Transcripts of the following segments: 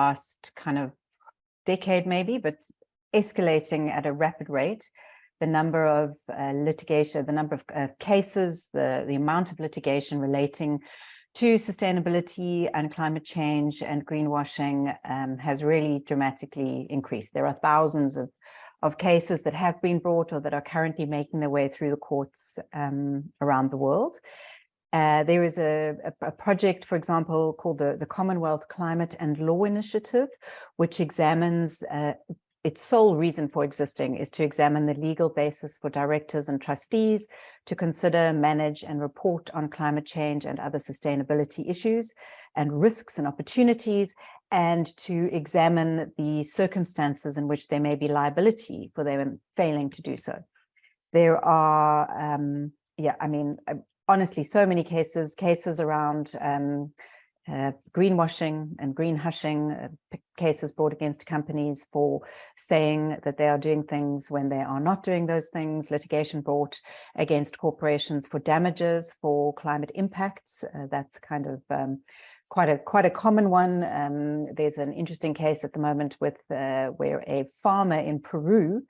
last kind of decade maybe, but escalating at a rapid rate. The number of litigation, the number of cases, the amount of litigation relating to sustainability and climate change and greenwashing has really dramatically increased. There are thousands of cases that have been brought or that are currently making their way through the courts around the world. There is a project, for example, called the Commonwealth Climate and Law Initiative, which examines its sole reason for existing is to examine the legal basis for directors and trustees to consider, manage, and report on climate change and other sustainability issues and risks and opportunities, and to examine the circumstances in which there may be liability for them failing to do so. There are, honestly, so many cases around greenwashing and green hushing, cases brought against companies for saying that they are doing things when they are not doing those things, litigation brought against corporations for damages for climate impacts. That's kind of quite a common one. There's an interesting case at the moment with where a farmer in Peru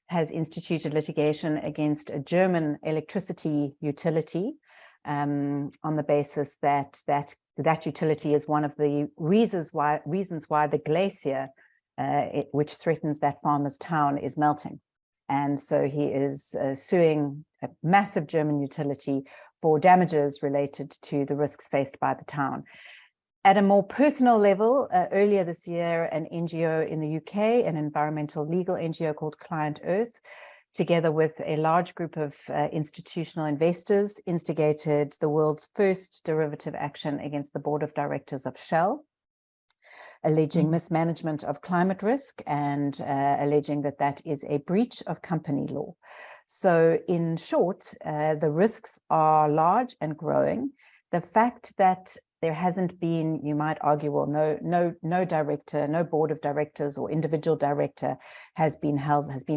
has instituted litigation against a German electricity utility on the basis that utility is one of the reasons why the glacier, which threatens that farmer's town, is melting. And so he is suing a massive German utility for damages related to the risks faced by the town. At a more personal level, earlier this year, an NGO in the UK, an environmental legal NGO called Client Earth, together with a large group of institutional investors, instigated the world's first derivative action against the board of directors of Shell, alleging mismanagement of climate risk and alleging that that is a breach of company law. So in short, the risks are large and growing. The fact that there hasn't been, you might argue, well, no director, no board of directors or individual director has been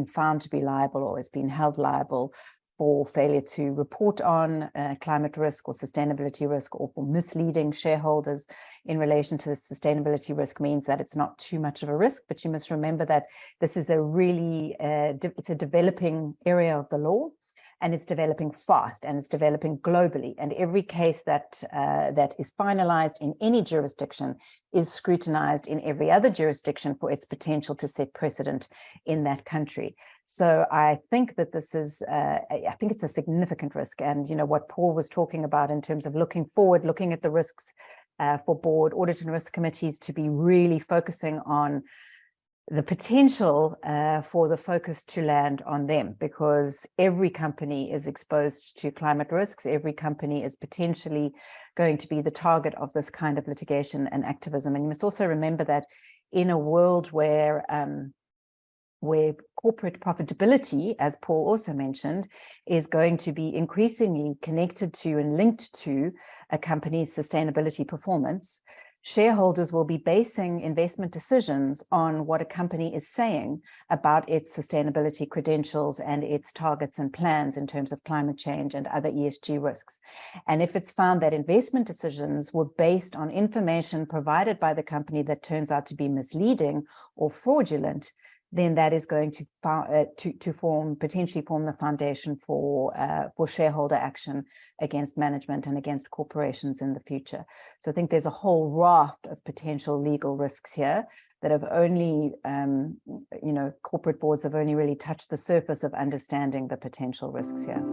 found to be liable or has been held liable for failure to report on climate risk or sustainability risk, or for misleading shareholders in relation to the sustainability risk, means that it's not too much of a risk. But you must remember that this is a really, it's a developing area of the law. And it's developing fast, and it's developing globally. And every case that is finalized in any jurisdiction is scrutinized in every other jurisdiction for its potential to set precedent in that country. So I think that this is, I think it's a significant risk. And you know what Paul was talking about in terms of looking forward, looking at the risks for board, audit and risk committees to be really focusing on the potential for the focus to land on them, because every company is exposed to climate risks. Every company is potentially going to be the target of this kind of litigation and activism. And you must also remember that in a world where corporate profitability, as Paul also mentioned, is going to be increasingly connected to and linked to a company's sustainability performance, shareholders will be basing investment decisions on what a company is saying about its sustainability credentials and its targets and plans in terms of climate change and other ESG risks. And if it's found that investment decisions were based on information provided by the company that turns out to be misleading or fraudulent, then that is going to potentially form the foundation for shareholder action against management and against corporations in the future. So I think there's a whole raft of potential legal risks here that have only, corporate boards have only really touched the surface of understanding the potential risks here.